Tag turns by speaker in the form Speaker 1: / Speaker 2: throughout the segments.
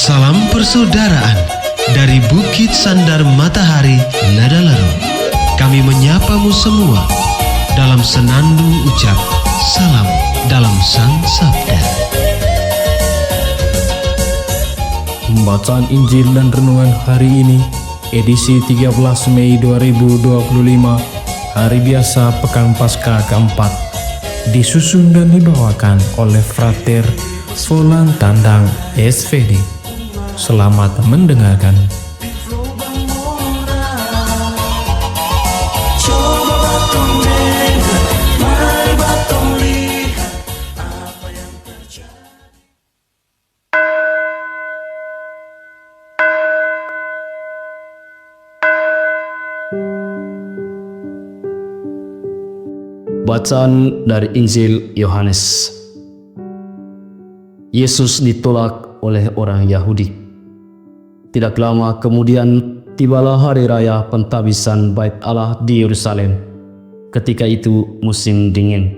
Speaker 1: Salam persaudaraan dari Bukit Sandar Matahari Nadalaro. Kami menyapamu semua dalam senandung ucap salam dalam Sang Sabda.
Speaker 2: Pembacaan Injil dan Renungan hari ini, edisi 13 Mei 2025, hari biasa Pekan Paskah keempat, disusun dan dibawakan oleh Frater Solan Tandang SVD. Selamat mendengarkan.
Speaker 3: Bacaan dari Injil Yohanes. Yesus ditolak oleh orang Yahudi. Tidak lama kemudian tibalah hari raya pentabisan Bait Allah di Yerusalem. Ketika itu musim dingin.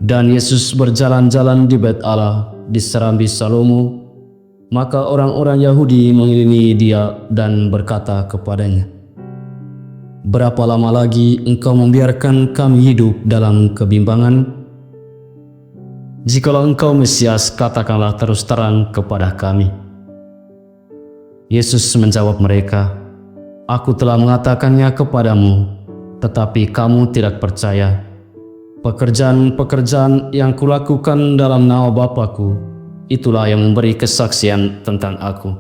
Speaker 3: Dan Yesus berjalan-jalan di Bait Allah di serambi Salomo. Maka orang-orang Yahudi mengiringi dia dan berkata kepadanya, "Berapa lama lagi engkau membiarkan kami hidup dalam kebimbangan? Jikalau engkau Mesias, katakanlah terus terang kepada kami." Yesus menjawab mereka, "Aku telah mengatakannya kepadamu, tetapi kamu tidak percaya. Pekerjaan-pekerjaan yang kulakukan dalam nama Bapa-Ku, itulah yang memberi kesaksian tentang Aku.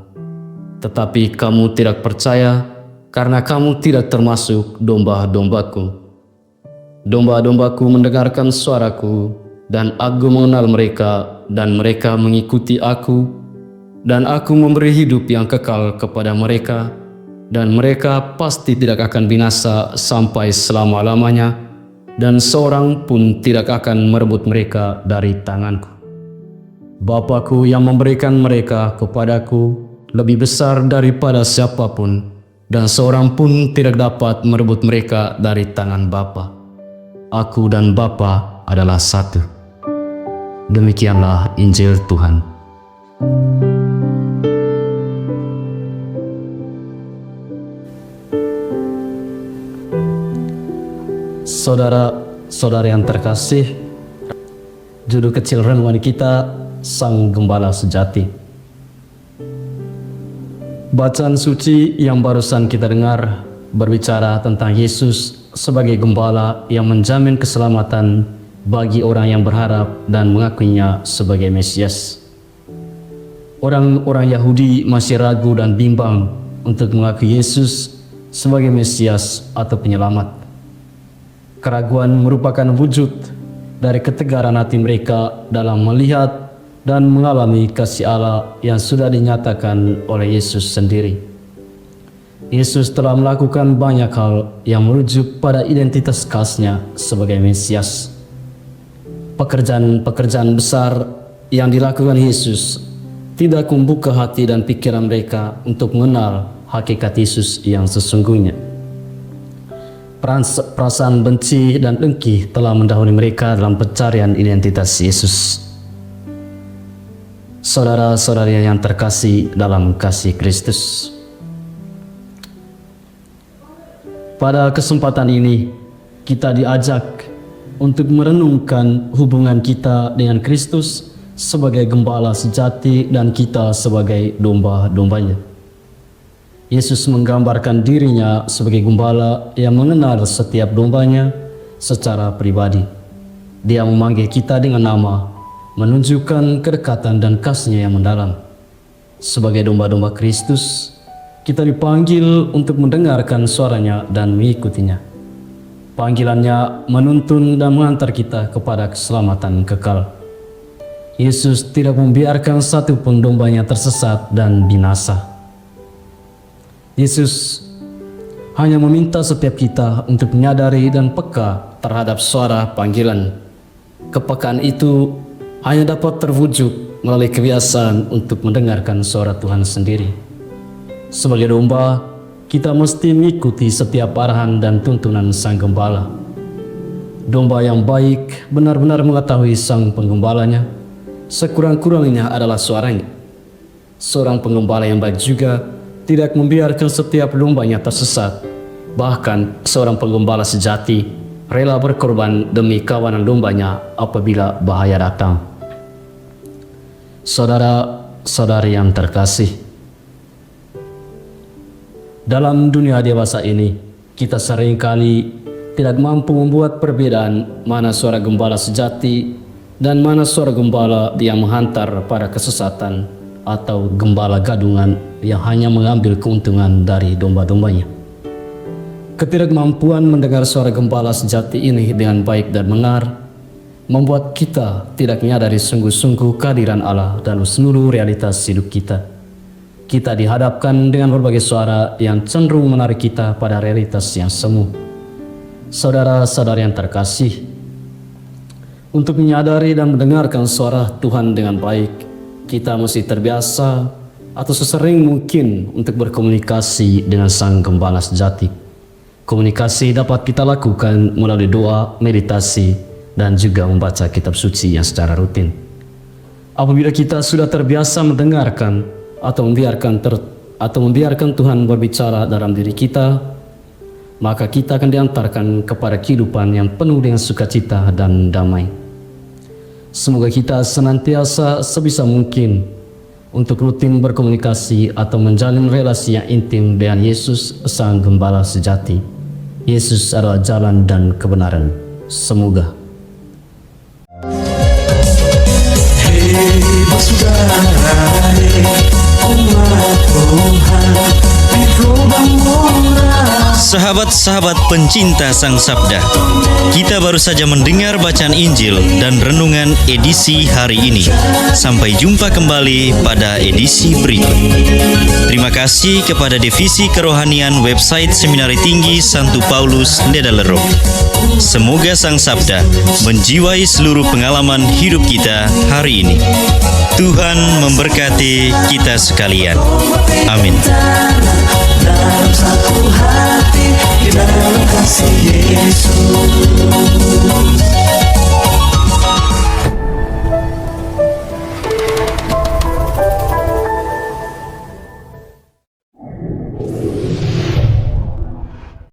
Speaker 3: Tetapi kamu tidak percaya, karena kamu tidak termasuk domba-dombaku. Domba-dombaku mendengarkan suaraku, dan Aku mengenal mereka, dan mereka mengikuti Aku, dan Aku memberi hidup yang kekal kepada mereka, dan mereka pasti tidak akan binasa sampai selama-lamanya, dan seorang pun tidak akan merebut mereka dari tanganku. Bapa-Ku yang memberikan mereka kepadaku lebih besar daripada siapapun, dan seorang pun tidak dapat merebut mereka dari tangan Bapa. Aku dan Bapa adalah satu." Demikianlah Injil Tuhan. Saudara-saudara yang terkasih, judul kecil renungan kita, Sang Gembala Sejati. Bacaan suci yang barusan kita dengar berbicara tentang Yesus sebagai gembala yang menjamin keselamatan bagi orang yang berharap dan mengakuinya sebagai Mesias. Orang-orang Yahudi masih ragu dan bimbang untuk mengakui Yesus sebagai Mesias atau penyelamat. Keraguan merupakan wujud dari ketegaran hati mereka dalam melihat dan mengalami kasih Allah yang sudah dinyatakan oleh Yesus sendiri. Yesus telah melakukan banyak hal yang merujuk pada identitas khasnya sebagai Mesias. Pekerjaan-pekerjaan besar yang dilakukan Yesus tidak membuka hati dan pikiran mereka untuk mengenal hakikat Yesus yang sesungguhnya. Perasaan benci dan dengki telah mendahului mereka dalam pencarian identitas Yesus. Saudara-saudari yang terkasih dalam kasih Kristus, pada kesempatan ini kita diajak untuk merenungkan hubungan kita dengan Kristus sebagai gembala sejati dan kita sebagai domba-dombanya. Yesus menggambarkan dirinya sebagai gembala yang mengenal setiap dombanya secara pribadi. Dia memanggil kita dengan nama, menunjukkan kedekatan dan kasih-Nya yang mendalam. Sebagai domba-domba Kristus, kita dipanggil untuk mendengarkan suaranya dan mengikutinya. Panggilannya menuntun dan mengantar kita kepada keselamatan kekal. Yesus tidak membiarkan satu pun dombanya tersesat dan binasa. Yesus hanya meminta setiap kita untuk menyadari dan peka terhadap suara panggilan. Kepekaan itu hanya dapat terwujud melalui kebiasaan untuk mendengarkan suara Tuhan sendiri. Sebagai domba, kita mesti mengikuti setiap arahan dan tuntunan Sang Gembala. Domba yang baik benar-benar mengetahui Sang Penggembalanya, sekurang-kurangnya adalah suaranya. Seorang pengembala yang baik juga tidak membiarkan setiap lombanya tersesat. Bahkan seorang pengembala sejati rela berkorban demi kawanan lombanya apabila bahaya datang. Saudara-saudari yang terkasih, dalam dunia dewasa ini, kita seringkali tidak mampu membuat perbedaan mana suara gembala sejati dan mana suara gembala yang menghantar pada kesesatan atau gembala gadungan yang hanya mengambil keuntungan dari domba-dombanya. Ketidakmampuan mendengar suara gembala sejati ini dengan baik dan benar membuat kita tidak menyadari sungguh-sungguh kehadiran Allah dalam seluruh realitas hidup kita. Kita dihadapkan dengan berbagai suara yang cenderung menarik kita pada realitas yang semu. Saudara-saudara yang terkasih, untuk menyadari dan mendengarkan suara Tuhan dengan baik, kita mesti terbiasa atau sesering mungkin untuk berkomunikasi dengan Sang Gembala sejati. Komunikasi dapat kita lakukan melalui doa, meditasi, dan juga membaca kitab suci yang secara rutin. Apabila kita sudah terbiasa mendengarkan atau membiarkan Tuhan berbicara dalam diri kita, maka kita akan diantarkan kepada kehidupan yang penuh dengan sukacita dan damai. Semoga kita senantiasa sebisa mungkin untuk rutin berkomunikasi atau menjalin relasi yang intim dengan Yesus, Sang Gembala sejati. Yesus adalah jalan dan kebenaran. Semoga.
Speaker 4: Sahabat-sahabat pencinta Sang Sabda, kita baru saja mendengar bacaan Injil dan renungan edisi hari ini. Sampai jumpa kembali pada edisi berikut. Terima kasih kepada Divisi Kerohanian website Seminari Tinggi Santo Paulus Ledalero. Semoga Sang Sabda menjiwai seluruh pengalaman hidup kita hari ini. Tuhan memberkati kita sekalian. Amin.
Speaker 5: Dalam satu hati, di dalam kasih Yesus.